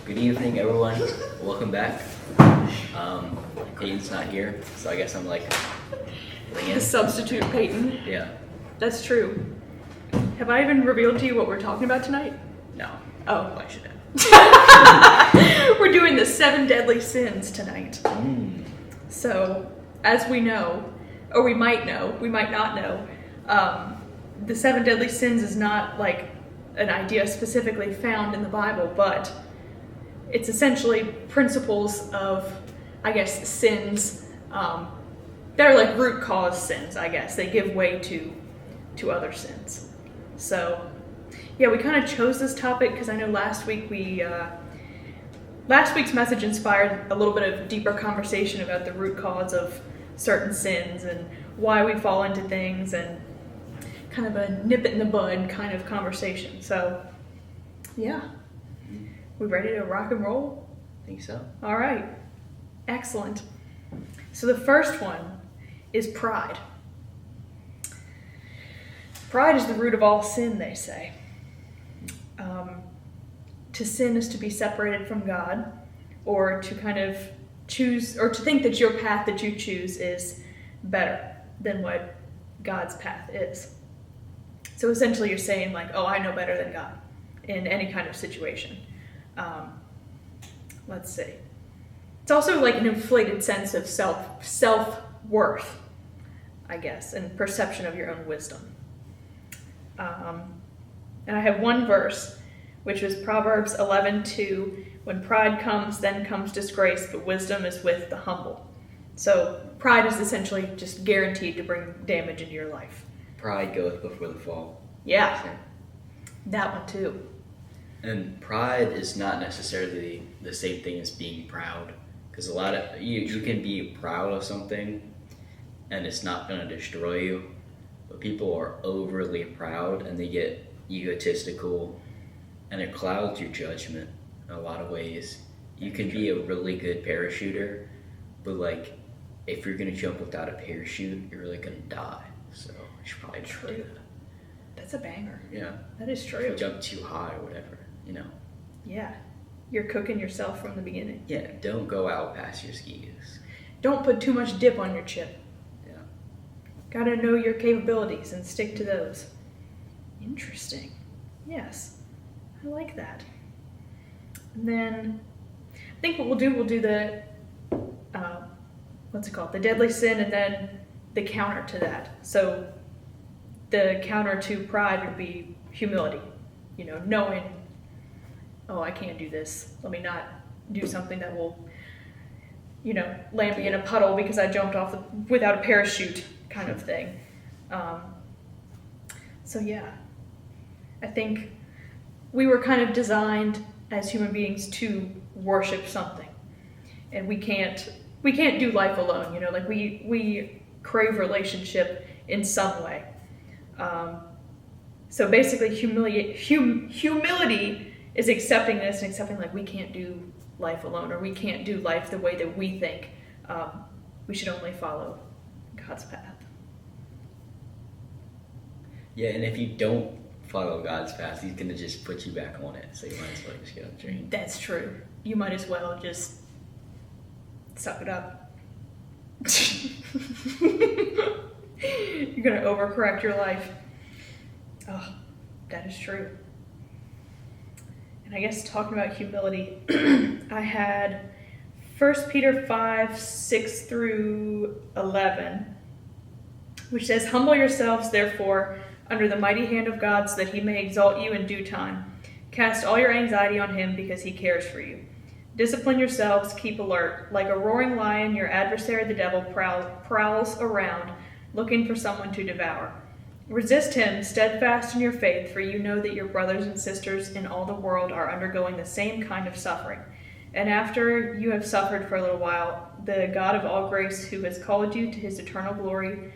Good evening, everyone. Welcome back. Peyton's not here, so I guess I'm like The substitute Peyton. Yeah. That's true. Have I even revealed to you what we're talking about tonight? No. Oh. I should have. We're doing the 7 deadly sins tonight. So, as we know, or we might not know, the 7 deadly sins is not like an idea specifically found in the Bible, but it's essentially principles of, I guess, sins. They're like root cause sins, I guess. They give way to other sins. So, yeah, we kind of chose this topic because I know last week's message inspired a little bit of deeper conversation about the root cause of certain sins and why we fall into things, and kind of a nip it in the bud kind of conversation. So, yeah. We ready to rock and roll? I think so. All right. Excellent. So the first one is pride. Pride is the root of all sin, they say. To sin is to be separated from God, or to kind of choose, or to think that your path that you choose is better than what God's path is. So essentially you're saying like, oh, I know better than God in any kind of situation. Let's see. It's also like an inflated sense of self-worth, I guess, and perception of your own wisdom. And I have one verse, which was Proverbs 11:2. When pride comes, then comes disgrace, but wisdom is with the humble. So pride is essentially just guaranteed to bring damage into your life. Pride goeth before the fall. Yeah, that one too. And pride is not necessarily the same thing as being proud, because a lot of you can be proud of something and it's not going to destroy you, but people are overly proud and they get egotistical, and it clouds your judgment in a lot of ways. You can be a really good parachuter, but like if you're going to jump without a parachute, you're really going to die. So you should probably try that. That's a banger. Yeah. That is true. If you jump too high or whatever, you know. Yeah. You're cooking yourself from the beginning. Yeah, don't go out past your skis. Don't put too much dip on your chip. Yeah. Gotta know your capabilities and stick to those. Interesting. Yes. I like that. And then I think what we'll do the the deadly sin, and then the counter to that. So the counter to pride would be humility. You know, knowing, oh, I can't do this. Let me not do something that will, you know, land me in a puddle because I jumped off without a parachute kind of thing. So yeah, I think we were kind of designed as human beings to worship something, and we can't do life alone. You know, like we crave relationship in some way. So basically, humility is accepting this and accepting like we can't do life alone, or we can't do life the way that we think. We should only follow God's path. Yeah, and if you don't follow God's path, He's gonna just put you back on it. So you might as well just get on the train. That's true. You might as well just suck it up. You're gonna overcorrect your life. Oh, that is true. And I guess talking about humility, I had 1 Peter 5:6-11, which says, "Humble yourselves, therefore, under the mighty hand of God, so that He may exalt you in due time. Cast all your anxiety on Him, because He cares for you. Discipline yourselves, keep alert. Like a roaring lion, your adversary the devil prowls around, looking for someone to devour. Resist him, steadfast in your faith, for you know that your brothers and sisters in all the world are undergoing the same kind of suffering. And after you have suffered for a little while, the God of all grace, who has called you to His eternal glory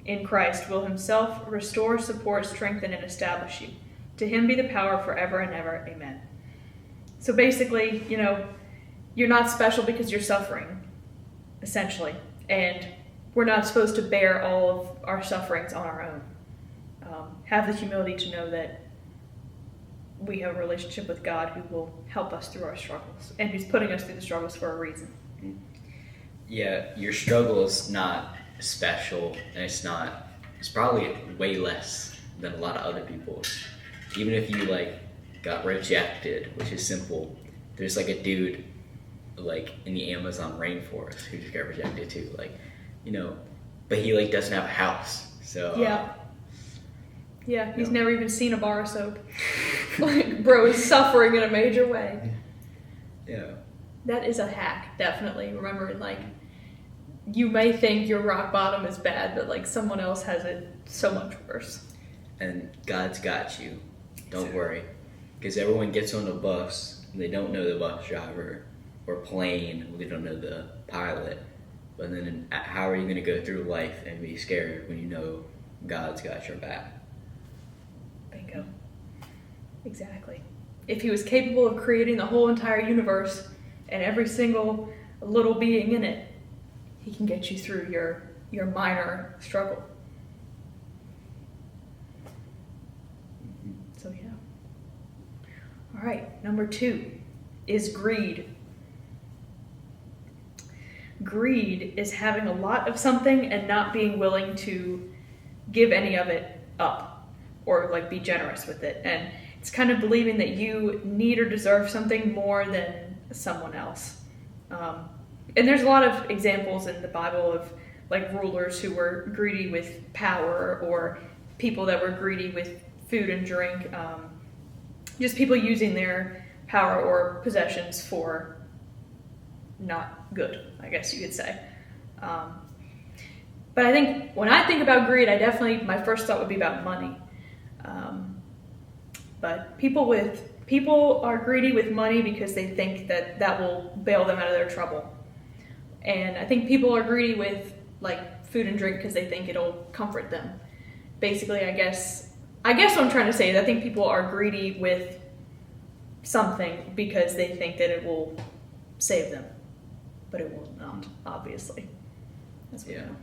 in Christ, will Himself restore, support, strengthen, and establish you. To Him be the power forever and ever. Amen." So basically, you know, you're not special because you're suffering, essentially. And we're not supposed to bear all of our sufferings on our own. Have the humility to know that we have a relationship with God who will help us through our struggles, and who's putting us through the struggles for a reason. Yeah, your struggle is not special, and it's probably way less than a lot of other people's. Even if you like got rejected, which is simple, there's like a dude like in the Amazon rainforest who just got rejected too, like, you know, but he like doesn't have a house, so yeah, he's never even seen a bar of soap. Like, bro is suffering in a major way. Yeah, that is a hack, definitely. Remembering, like, you may think your rock bottom is bad, but like someone else has it so much worse. And God's got you. Don't worry, because everyone gets on a bus and they don't know the bus driver, or plane, they don't know the pilot. But then how are you going to go through life and be scared when you know God's got your back? Bingo. Exactly. If he was capable of creating the whole entire universe and every single little being in it, he can get you through your minor struggle. So yeah. All right, number 2 is greed. Greed is having a lot of something and not being willing to give any of it up, or like be generous with it. And it's kind of believing that you need or deserve something more than someone else. And there's a lot of examples in the Bible of like rulers who were greedy with power, or people that were greedy with food and drink. Just people using their power or possessions for not good, I guess you could say. But I think when I think about greed, my first thought would be about money. But people are greedy with money because they think that will bail them out of their trouble. And I think people are greedy with like food and drink because they think it'll comfort them. Basically, I guess what I'm trying to say is I think people are greedy with something because they think that it will save them. But it will not, obviously. That's what I know.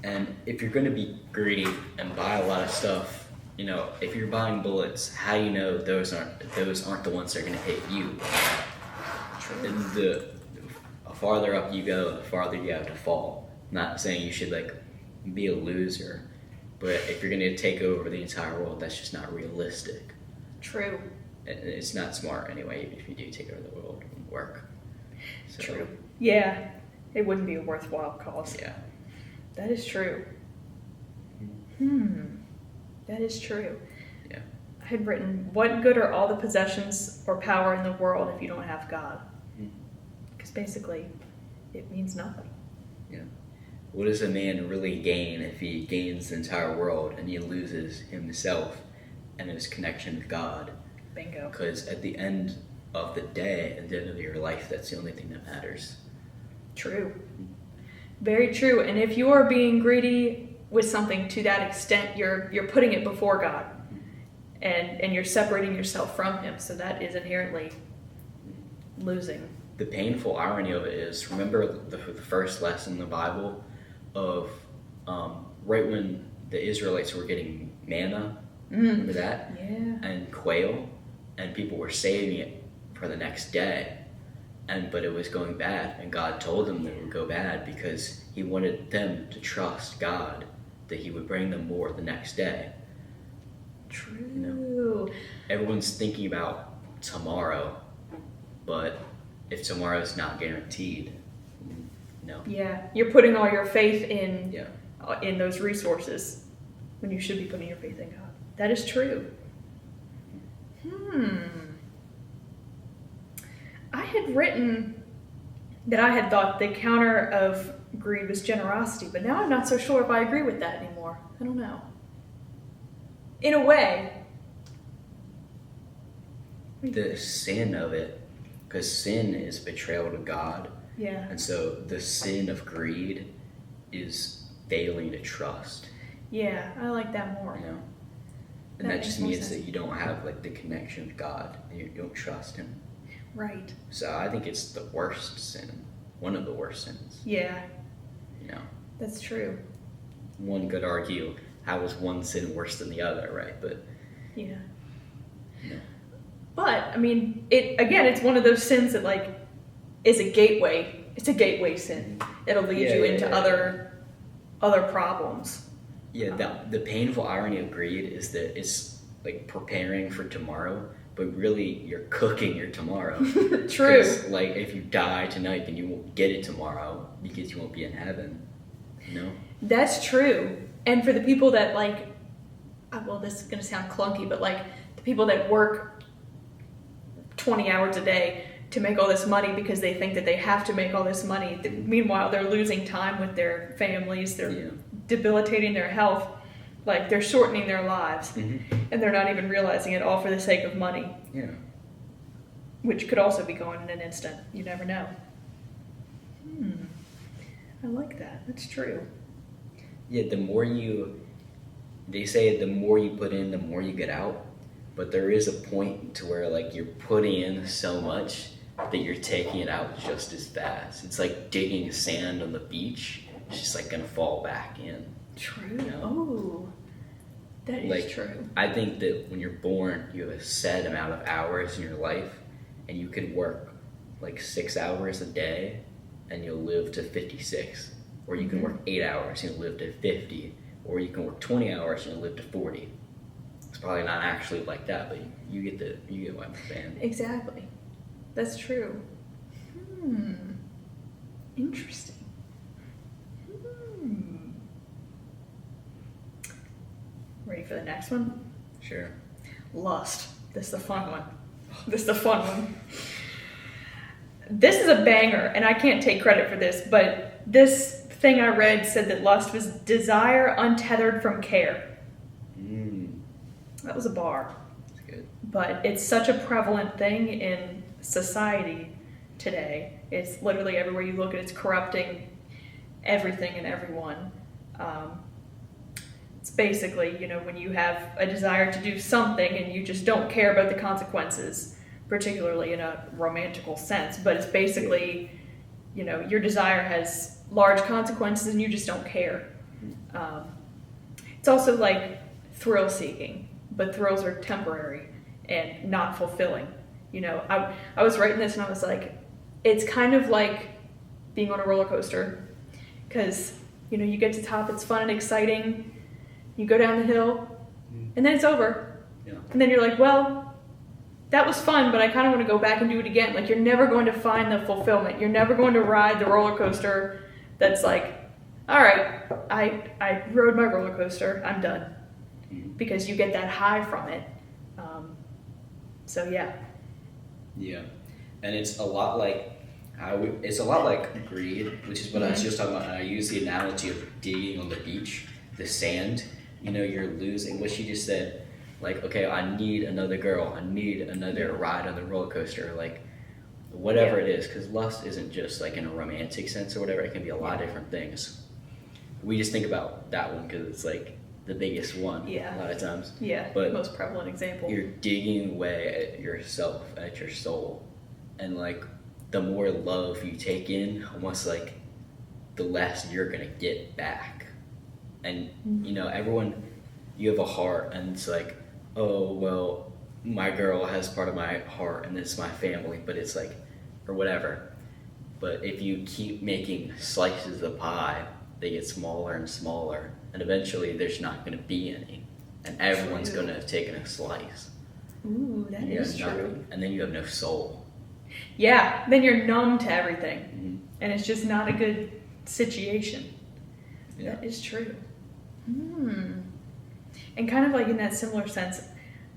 And if you're going to be greedy and buy a lot of stuff, you know, if you're buying bullets, how do you know those aren't the ones that are going to hit you? True. And the farther up you go, the farther you have to fall. I'm not saying you should like be a loser, but if you're going to take over the entire world, that's just not realistic. True. It's not smart anyway. If you do take over the world, it won't work. So, True. Yeah, it wouldn't be a worthwhile cause. Yeah. That is true. That is true. Yeah. I had written, what good are all the possessions or power in the world if you don't have God? Because basically, it means nothing. Yeah. What does a man really gain if he gains the entire world and he loses himself and his connection with God? Bingo. Because at the end of the day, at the end of your life, that's the only thing that matters. True. Very true. And if you are being greedy with something to that extent, you're putting it before God, and you're separating yourself from Him. So that is inherently losing. The painful irony of it is, remember the first lesson in the Bible of right when the Israelites were getting manna? Remember that? Yeah. And quail, and people were saving it for the next day. But it was going bad, and God told them that it would go bad because He wanted them to trust God, that He would bring them more the next day. True. You know, everyone's thinking about tomorrow, but if tomorrow is not guaranteed, no. Yeah, you're putting all your faith in those resources when you should be putting your faith in God. That is true. I had written that I had thought the counter of greed was generosity, but now I'm not so sure if I agree with that anymore. I don't know. In a way. The sin of it, because sin is betrayal to God. Yeah. And so the sin of greed is failing to trust. Yeah, I like that more. You know? And that just means that you don't have like the connection with God, and you don't trust Him. Right. So I think it's the worst sin, one of the worst sins. Yeah. You know, that's true. One could argue, how is one sin worse than the other, right? But yeah. No. But I mean, it's one of those sins that like is a gateway. It's a gateway sin. It'll lead you into other problems. Yeah, the painful irony of greed is that it's like preparing for tomorrow, but really you're cooking your tomorrow. True. Like if you die tonight, then you won't get it tomorrow because you won't be in heaven. You know? That's true. And for the people that like, well, this is gonna sound clunky, but like the people that work 20 hours a day to make all this money because they think that they have to make all this money. Meanwhile, they're losing time with their families. They're debilitating their health. Like they're shortening their lives, and they're not even realizing it, all for the sake of money. Yeah. Which could also be gone in an instant. You never know. I like that. That's true. Yeah, they say the more you put in, the more you get out. But there is a point to where like you're putting in so much that you're taking it out just as fast. It's like digging sand on the beach. It's just like gonna fall back in. True. You know? Oh, that is true. I think that when you're born, you have a set amount of hours in your life, and you can work like 6 hours a day, and you'll live to 56. Or you can work 8 hours and you'll live to 50. Or you can work 20 hours and you'll live to 40. It's probably not actually like that, but you get what I'm saying. Exactly. That's true. Interesting. Ready for the next one? Sure. Lust. This is the fun one. This is a banger, and I can't take credit for this, but this thing I read said that lust was desire untethered from care. That was a bar. That's good. But it's such a prevalent thing in society today. It's literally everywhere you look, and it's corrupting everything and everyone. It's basically, when you have a desire to do something and you just don't care about the consequences, particularly in a romantical sense, but it's basically, your desire has large consequences and you just don't care. It's also like thrill seeking, but thrills are temporary and not fulfilling. I was writing this and I was like, it's kind of like being on a roller coaster, because, you get to the top, it's fun and exciting, you go down the hill, and then it's over. Yeah. And then you're like, well, that was fun, but I kind of want to go back and do it again. Like, you're never going to find the fulfillment. You're never going to ride the roller coaster that's like, all right, I rode my roller coaster, I'm done. Because you get that high from it. So yeah. Yeah, and it's a lot like greed, which is what I was just talking about. And I use the analogy of digging on the beach, the sand. You're losing what she just said. Like, okay, I need another girl. I need another ride on the roller coaster. Like, whatever it is, because lust isn't just like in a romantic sense or whatever. It can be a lot of different things. We just think about that one because it's like the biggest one a lot of times. Yeah, but most prevalent example. You're digging away at yourself, at your soul. And like the more love you take in, almost like the less you're going to get back. And, everyone, you have a heart and it's like, oh, well, my girl has part of my heart and it's my family, but it's like, or whatever. But if you keep making slices of pie, they get smaller and smaller, and eventually there's not going to be any, and everyone's going to have taken a slice. Ooh, that is true. And then you have no soul. Yeah, then you're numb to everything, and it's just not a good situation. Yeah. That is true. And kind of like in that similar sense,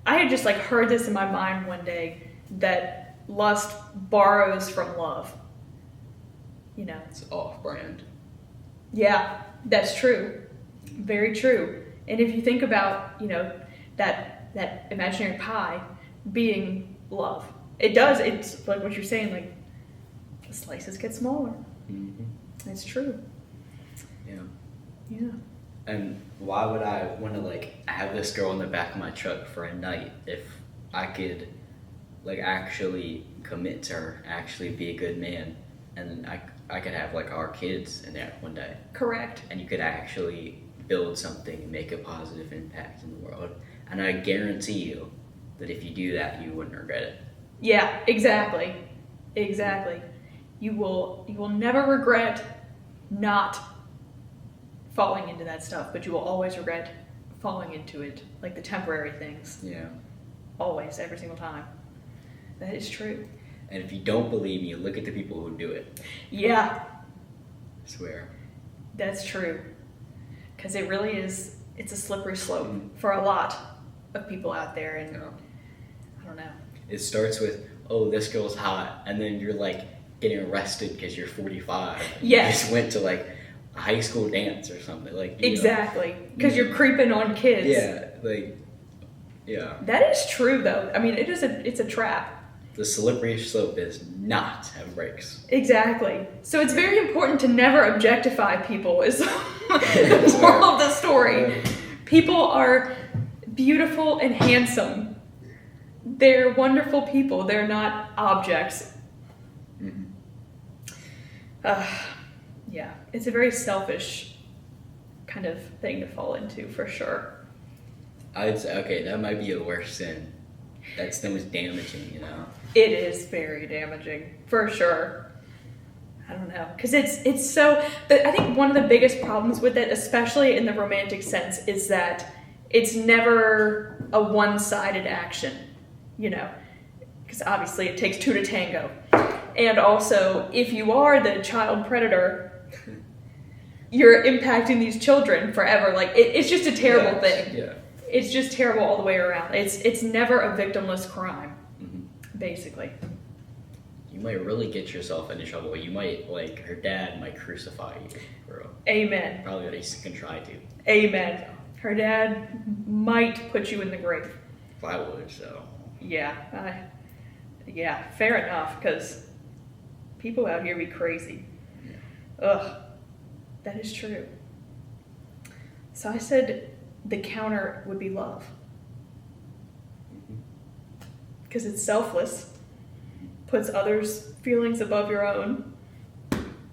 I had just like heard this in my mind one day, that lust borrows from love. It's off-brand. Yeah, that's true. Very true. And if you think about, that imaginary pie being love, it's like what you're saying, like the slices get smaller. It's true. Yeah. And why would I want to like have this girl in the back of my truck for a night if I could like actually commit to her, actually be a good man, and I could have like our kids in there one day. Correct. And you could actually build something and make a positive impact in the world. And I guarantee you that if you do that, you wouldn't regret it. Yeah, exactly. Exactly. You will never regret not falling into that stuff, but you will always regret falling into it, like the temporary things. Yeah. Always, every single time. That is true. And if you don't believe me, look at the people who do it. Yeah, I swear. that's true. Because it really is, it's a slippery slope for a lot of people out there, and I don't know. It starts with, oh, this girl's hot, and then you're like getting arrested because you're 45. Yes. You just went to like a high school dance or something. Like Exactly. Because you're creeping on kids. Yeah, like, yeah. That is true, though. I mean, it's a trap. The slippery slope is not have brakes. Exactly. So it's very important to never objectify people, is the moral of the story. People are beautiful and handsome. They're wonderful people. They're not objects. Mm-hmm. Yeah, it's a very selfish kind of thing to fall into, for sure. I'd say, okay, that might be a worse sin. That's the most damaging, you know? It is very damaging, for sure. I don't know, because it's so. I think one of the biggest problems with it, especially in the romantic sense, is that it's never a one-sided action, you know? Because obviously it takes two to tango. And also, if you are the child predator, you're impacting these children forever. Like, it's just a terrible thing. Yeah. It's just terrible all the way around. It's never a victimless crime, basically. You might really get yourself into trouble. You might, like, her dad might crucify you, bro. Amen. Probably what he's gonna try to. Amen. Her dad might put you in the grave. If I would, so. Yeah. Yeah, fair enough, because people out here be crazy. Yeah. Ugh. That is true. So I said the counter would be love. Because it's selfless, puts others' feelings above your own.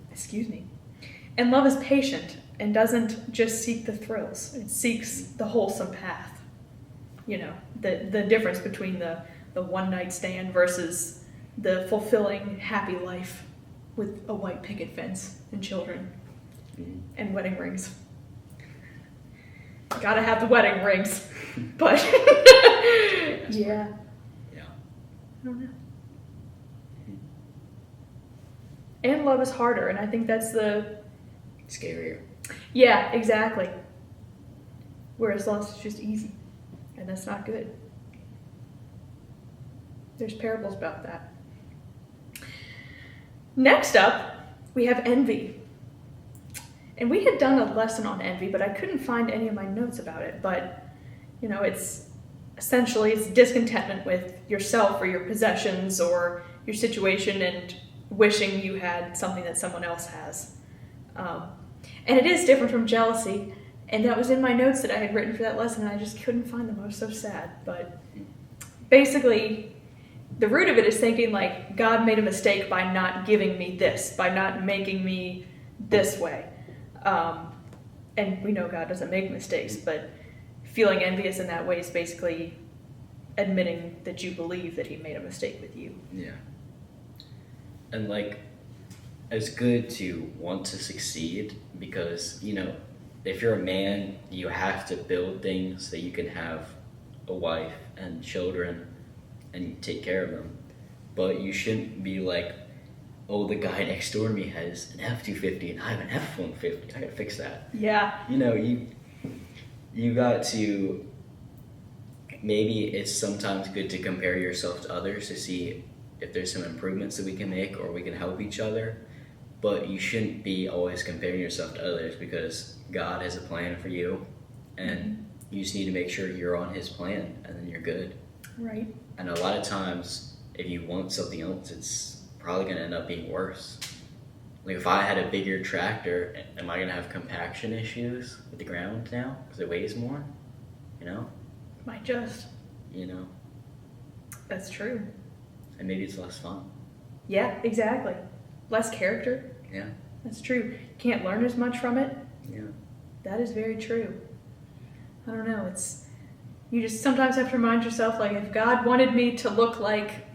Excuse me. And love is patient and doesn't just seek the thrills. It seeks the wholesome path. You know, the difference between the one-night stand versus the fulfilling, happy life with a white picket fence and children and wedding rings. Gotta have the wedding rings. But, yeah. I don't know. And love is harder, and I think that's the... Scarier. Yeah, exactly. Whereas lust is just easy, and that's not good. There's parables about that. Next up, we have envy. And we had done a lesson on envy, but I couldn't find any of my notes about it. But, you know, it's discontentment with yourself or your possessions or your situation and wishing you had something that someone else has. And it is different from jealousy. And that was in my notes that I had written for that lesson, and I just couldn't find them. I was so sad. But basically, the root of it is thinking like, God made a mistake by not giving me this, by not making me this way. And we know God doesn't make mistakes, but feeling envious in that way is basically admitting that you believe that he made a mistake with you. Yeah. And like, it's good to want to succeed because, you know, if you're a man, you have to build things that you can have a wife and children and take care of them. But you shouldn't be like, oh, the guy next door to me has an F-250 and I have an F-150. I gotta fix that. Yeah. You know, you got to, maybe it's sometimes good to compare yourself to others to see if there's some improvements that we can make or we can help each other. But you shouldn't be always comparing yourself to others because God has a plan for you and you just need to make sure you're on his plan and then you're good. Right. And a lot of times, if you want something else, it's probably going to end up being worse. Like if I had a bigger tractor, am I going to have compaction issues with the ground now because it weighs more? You know? Might just. You know? That's true. And maybe it's less fun. Yeah, exactly. Less character. Yeah. That's true. Can't learn as much from it. Yeah. That is very true. I don't know. You just sometimes have to remind yourself, like, if God wanted me to look like,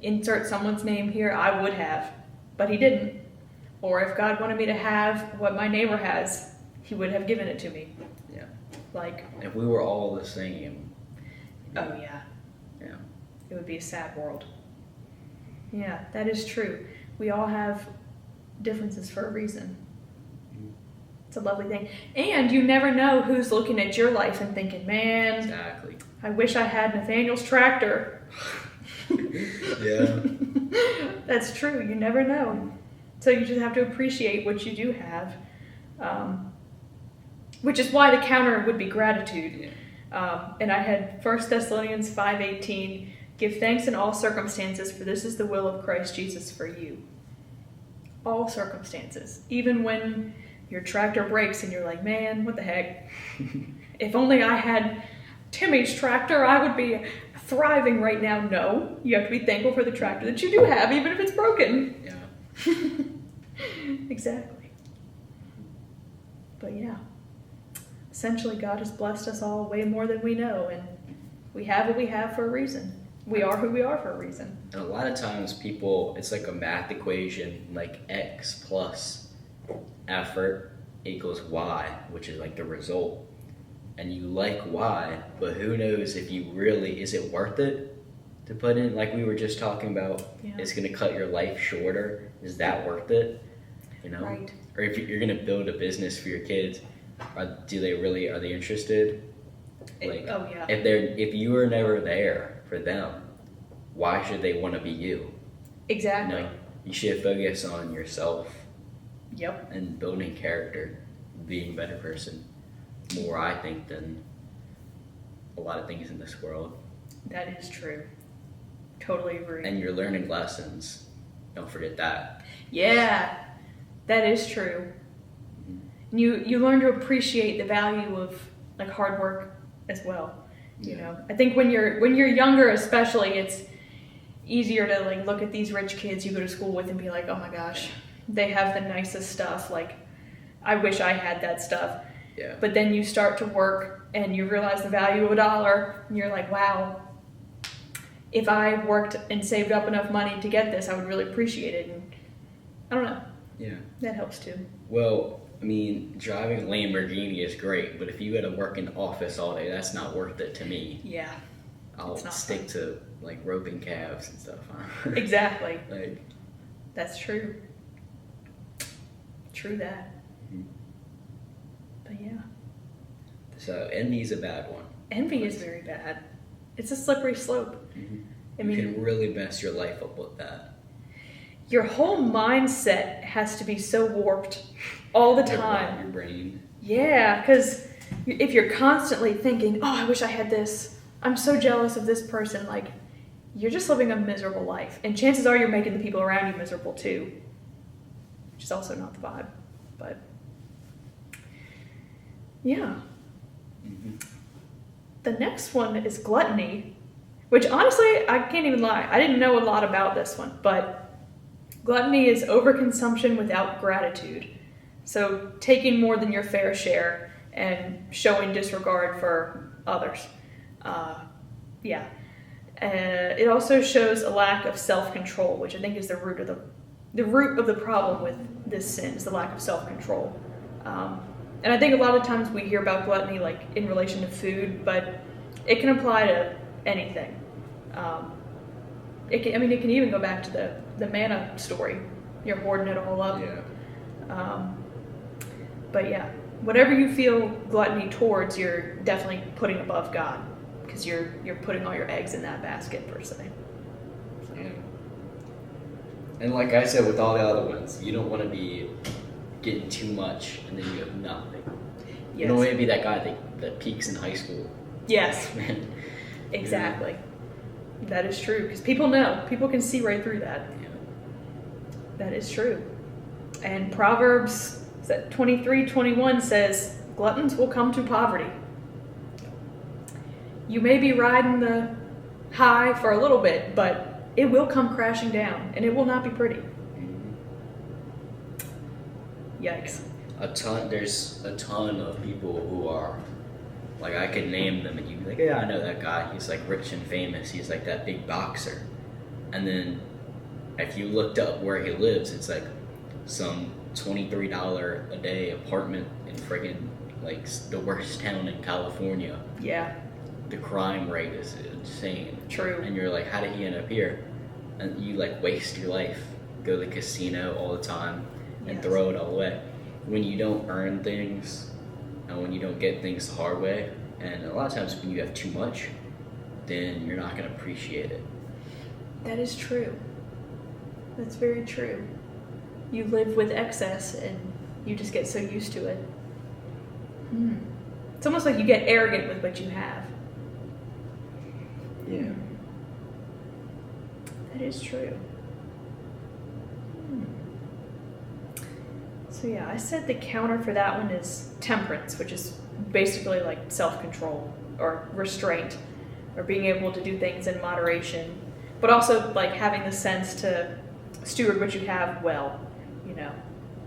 insert someone's name here, I would have, but he didn't. Or if God wanted me to have what my neighbor has, he would have given it to me. Yeah. Like, if we were all the same. oh yeah. Yeah. It would be a sad world. Yeah, that is true. We all have differences for a reason. It's a lovely thing. And you never know who's looking at your life and thinking, man, Exactly. I wish I had Nathaniel's tractor. Yeah. That's true. You never know. So you just have to appreciate what you do have. Which is why the counter would be gratitude. And I had 1 Thessalonians 5:18, give thanks in all circumstances, for this is the will of Christ Jesus for you. All circumstances. Even when your tractor breaks and you're like, man, what the heck? If only I had Timmy's tractor, I would be thriving right now. No, you have to be thankful for the tractor that you do have, even if it's broken. Yeah. Exactly. But yeah, essentially God has blessed us all way more than we know, and we have what we have for a reason. We are who we are for a reason. And a lot of times people, it's like a math equation, like X plus effort equals Y, which is like the result. And you like Y, but who knows if you really, is it worth it to put in, like we were just talking about, it's going to cut your life shorter. Is that worth it? You know? Right. Or if you're going to build a business for your kids, are they interested? Like, oh yeah. if you were never there for them, why should they want to be you? Exactly. You know, you should focus on yourself. Yep. And building character, being a better person, more I think than a lot of things in this world. That is true. Totally agree. And you're learning lessons. Don't forget that. Yeah, that is true. Mm-hmm. You learn to appreciate the value of like hard work as well. You know, I think when you're younger, especially, it's easier to like look at these rich kids you go to school with and be like, oh my gosh, they have the nicest stuff. Like, I wish I had that stuff. Yeah. But then you start to work and you realize the value of $1, and you're like, wow, if I worked and saved up enough money to get this, I would really appreciate it. And I don't know. Yeah. That helps too. Well, I mean, driving a Lamborghini is great, but if you got to work in the office all day, that's not worth it to me. Yeah. I'll stick to like roping calves and stuff. Huh? Exactly. Like, that's true. True that. Mm-hmm. But yeah. So envy's a bad one. Envy is very bad. It's a slippery slope. Mm-hmm. I mean, you can really mess your life up with that. Your whole mindset has to be so warped all the time. Your brain. Yeah, because if you're constantly thinking, oh, I wish I had this, I'm so jealous of this person, like, you're just living a miserable life. And chances are you're making the people around you miserable too, which is also not the vibe. But yeah. Mm-hmm. The next one is gluttony, which honestly, I can't even lie, I didn't know a lot about this one, but gluttony is overconsumption without gratitude. So taking more than your fair share and showing disregard for others. It also shows a lack of self-control, which I think is the root of the problem with this sin, is the lack of self-control. And I think a lot of times we hear about gluttony like in relation to food, but it can apply to anything. It can even go back to the manna story. You're hoarding it all up. Yeah. But yeah, whatever you feel gluttony towards, you're definitely putting above God, because you're putting all your eggs in that basket per se. So. Yeah. And like I said with all the other ones, you don't want to be getting too much and then you have nothing. Yes. You don't want to be that guy that peaks in high school. Yes. Exactly. Yeah. That is true, because people know. People can see right through that. Yeah. That is true. And Proverbs 23:21 says, gluttons will come to poverty. You may be riding the high for a little bit, but it will come crashing down, and it will not be pretty. Mm-hmm. Yikes. There's a ton of people who are Like, I could name them and you'd be like, yeah, I know that guy. He's like rich and famous. He's like that big boxer. And then if you looked up where he lives, it's like some $23 a day apartment in friggin' like the worst town in California. Yeah. The crime rate is insane. True. And you're like, how did he end up here? And you like waste your life, go to the casino all the time and throw it all away. When you don't earn things and when you don't get things the hard way, and a lot of times when you have too much, then you're not going to appreciate it. That is true. That's very true. You live with excess and you just get so used to it. It's almost like you get arrogant with what you have. Yeah. That is true. So yeah, I said the counter for that one is temperance, which is basically like self-control or restraint or being able to do things in moderation, but also like having the sense to steward what you have well, you know.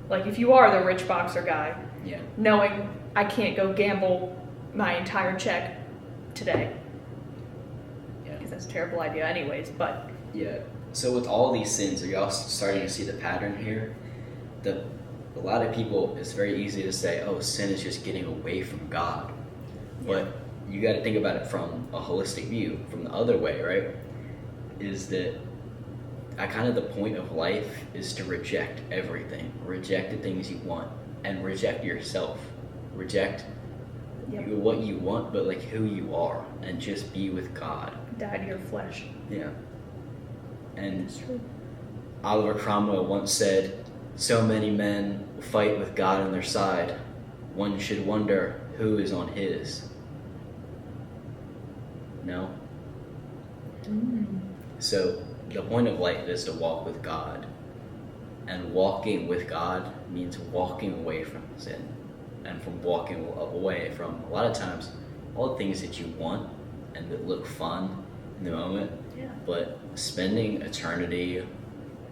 Like if you are the rich boxer guy, knowing I can't go gamble my entire check today. Yeah. Because that's a terrible idea anyways, but... Yeah. So with all these sins, are you also starting to see the pattern here? A lot of people, it's very easy to say, oh, sin is just getting away from God. But you got to think about it from a holistic view, from the other way, right? Is that kind of the point of life is to reject everything. Reject the things you want and reject yourself. Reject what you want, but like who you are, and just be with God. Die to your flesh. Yeah. And Oliver Cromwell once said, so many men fight with God on their side. One should wonder who is on his. No? So the point of life is to walk with God. And walking with God means walking away from sin. And from walking away from, a lot of times, all the things that you want and that look fun in the moment. Yeah. But spending eternity,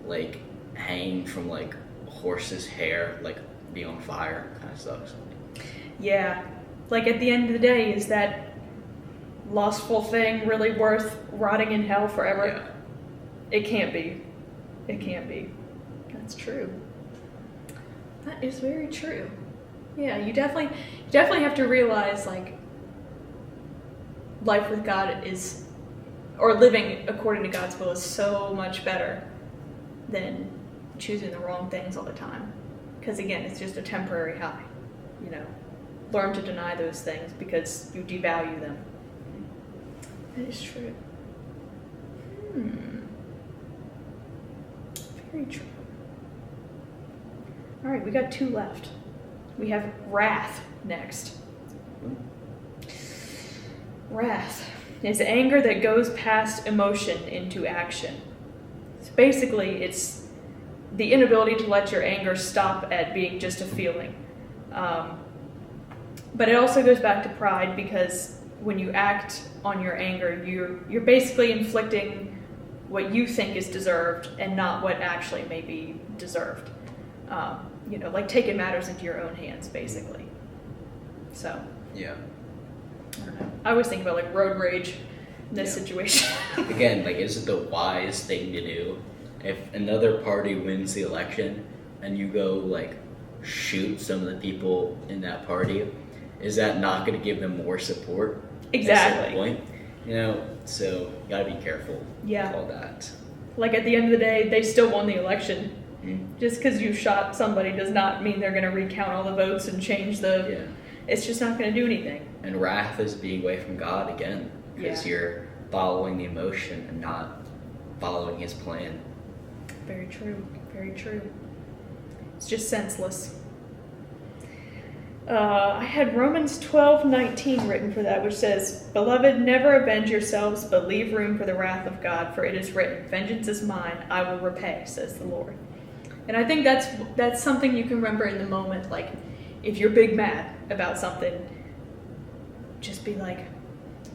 like, hanging from, like, a horse's hair, like, be on fire, kind of sucks. Yeah. Like, at the end of the day, is that lustful thing really worth rotting in hell forever? Yeah. It can't be. It can't be. That's true. That is very true. Yeah, you definitely have to realize, like, life with God is, or living according to God's will is so much better than choosing the wrong things all the time. Because again, it's just a temporary high, you know. Learn to deny those things because you devalue them. That is true. Very true. All right, we got 2 left. We have wrath next. Wrath is anger that goes past emotion into action. So basically, it's the inability to let your anger stop at being just a feeling. But it also goes back to pride, because when you act on your anger, you're basically inflicting what you think is deserved and not what actually may be deserved. You know, like taking matters into your own hands, basically. So. Yeah. I don't know. I always think about like road rage in this situation. Again, like, is it the wise thing to do? If another party wins the election and you go like shoot some of the people in that party, is that not going to give them more support? Exactly. At some point? You know, so you got to be careful with all that. Like, at the end of the day, they still won the election. Just because you shot somebody does not mean they're going to recount all the votes and change the... Yeah. It's just not going to do anything. And wrath is being away from God again, because you're following the emotion and not following his plan. Very true. Very true. It's just senseless. I had Romans 12:19 written for that, which says, "Beloved, never avenge yourselves, but leave room for the wrath of God, for it is written, 'Vengeance is mine, I will repay,' says the Lord." And I think that's something you can remember in the moment. Like, if you're big mad about something, just be like,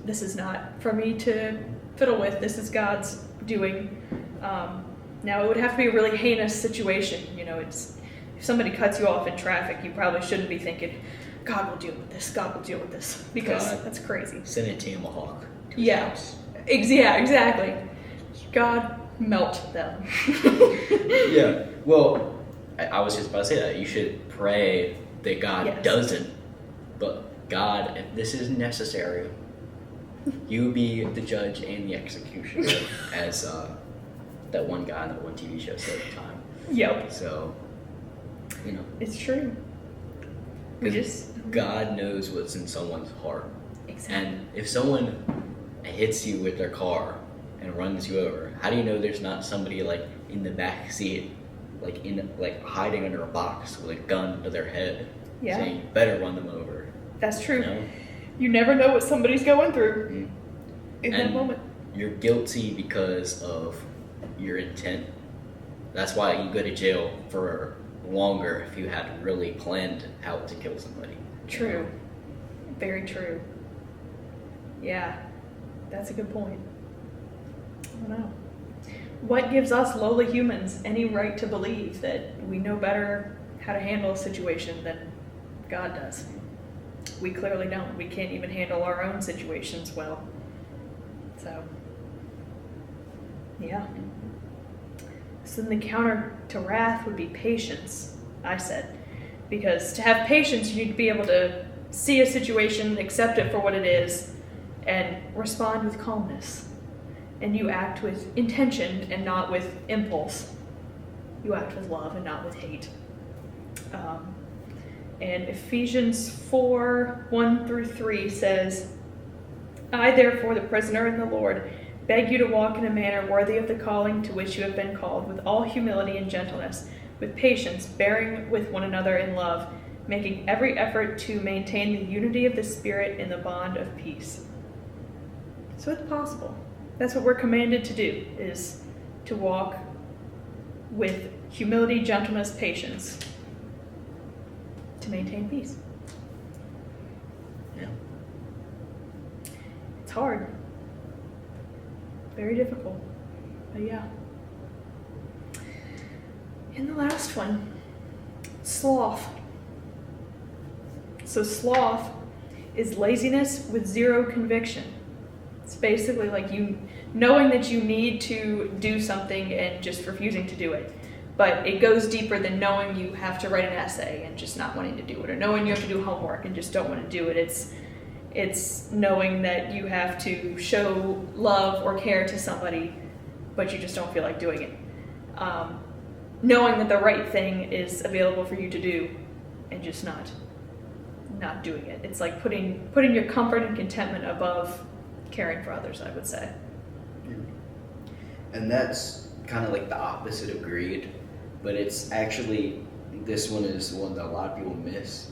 this is not for me to fiddle with. This is God's doing. Now, it would have to be a really heinous situation. You know, if somebody cuts you off in traffic, you probably shouldn't be thinking, God will deal with this. God will deal with this. Because God. that's crazy. Send a tomahawk to his Yeah. house. Yeah, exactly. God, melt them. Yeah. Well, I was just about to say that. You should pray that God Yes. doesn't. But God, if this is necessary, you be the judge and the executioner, as that one guy on that one TV show said at the time. Yep. So, you know. It's true. We just... God knows what's in someone's heart. Exactly. And if someone hits you with their car and runs you over, how do you know there's not somebody like in the back seat, like hiding under a box with a gun to their head, Yeah. saying you better run them over? That's true. You know? You never know what somebody's going through Mhm. in that And moment. You're guilty because of your intent. That's why you go to jail for longer if you had really planned out to kill somebody. True. Very true. Yeah. That's a good point. I don't know. What gives us lowly humans any right to believe that we know better how to handle a situation than God does? We clearly don't. We can't even handle our own situations well. So, yeah. So then the counter to wrath would be patience, I said. Because to have patience, you need to be able to see a situation, accept it for what it is, and respond with calmness. And you act with intention and not with impulse. You act with love and not with hate. And Ephesians 4:1-3 says, I, therefore, the prisoner in the Lord, beg you to walk in a manner worthy of the calling to which you have been called, with all humility and gentleness, with patience, bearing with one another in love, making every effort to maintain the unity of the Spirit in the bond of peace. So it's possible. That's what we're commanded to do, is to walk with humility, gentleness, patience, to maintain peace. Yeah. It's hard. Very difficult. But yeah. And the last one, sloth. So sloth is laziness with zero conviction. It's basically like you knowing that you need to do something and just refusing to do it. But it goes deeper than knowing you have to write an essay and just not wanting to do it, or knowing you have to do homework and just don't want to do it. It's knowing that you have to show love or care to somebody, but you just don't feel like doing it. Knowing that the right thing is available for you to do and just not doing it. It's like putting your comfort and contentment above caring for others, I would say. And that's kind of like the opposite of greed, but it's actually, this one is one that a lot of people miss.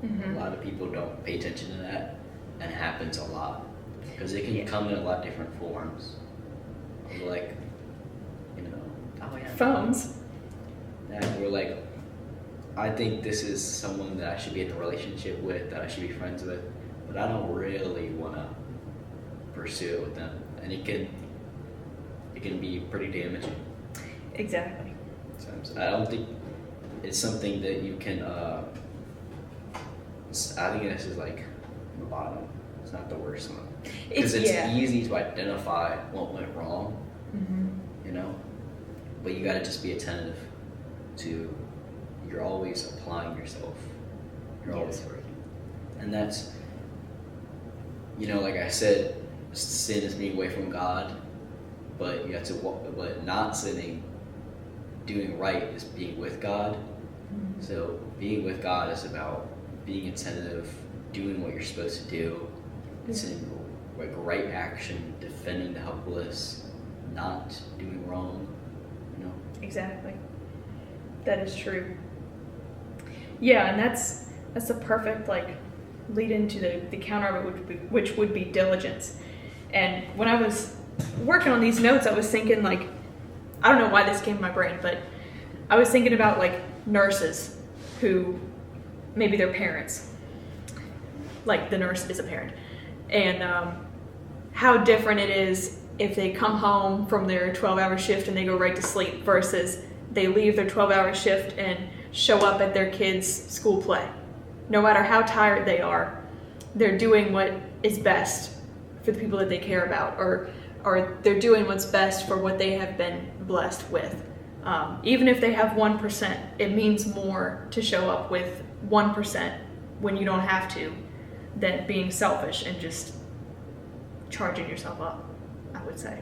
Mm-hmm. A lot of people don't pay attention to that, and it happens a lot because it can come in a lot of different forms. Like, Phones. And we're like, I think this is someone that I should be in a relationship with, that I should be friends with, but I don't really want to pursue it with them, and it can be pretty damaging. Exactly. Sometimes. I don't think it's something that you can. I think this is like the bottom. It's not the worst one because it's easy to identify what went wrong. Mm-hmm. But you got to just be attentive to. You're always applying yourself. You're always working, and that's. Like I said, sin is being away from God, but you have to. But not sinning, doing right is being with God. Mm-hmm. So being with God is about being attentive, doing what you're supposed to do. It's in like right action, defending the helpless, not doing wrong. Exactly. That is true. Yeah, and that's a perfect lead into the counter of it, which would be diligence. And when I was working on these notes, I was thinking I don't know why this came to my brain, but I was thinking about nurses who maybe they're parents. The nurse is a parent. And how different it is if they come home from their 12-hour shift and they go right to sleep versus they leave their 12-hour shift and show up at their kids' school play. no matter how tired they are, they're doing what is best for the people that they care about, or they're doing what's best for what they have been blessed with. Even if they have 1%, it means more to show up with 1% when you don't have to than being selfish and just charging yourself up, I would say.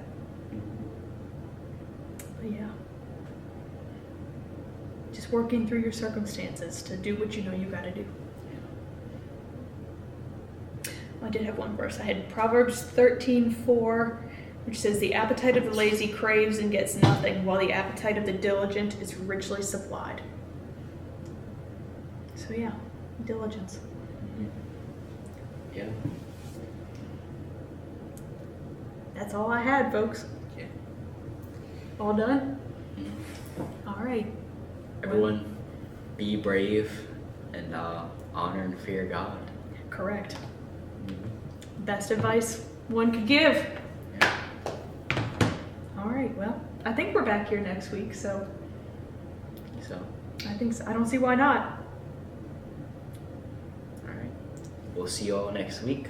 But yeah. Just working through your circumstances to do what you know you gotta do. I did have one verse. I had Proverbs 13:4, which says, "The appetite of the lazy craves and gets nothing, while the appetite of the diligent is richly supplied." So yeah, diligence. Yeah. That's all I had, folks. Yeah. All done? Mm-hmm. All right. Everyone, be brave and honor and fear God. Correct. Mm-hmm. Best advice one could give. Yeah. All right, well, I think we're back here next week, so So, I think so. I don't see why not. all right. We'll see you all next week.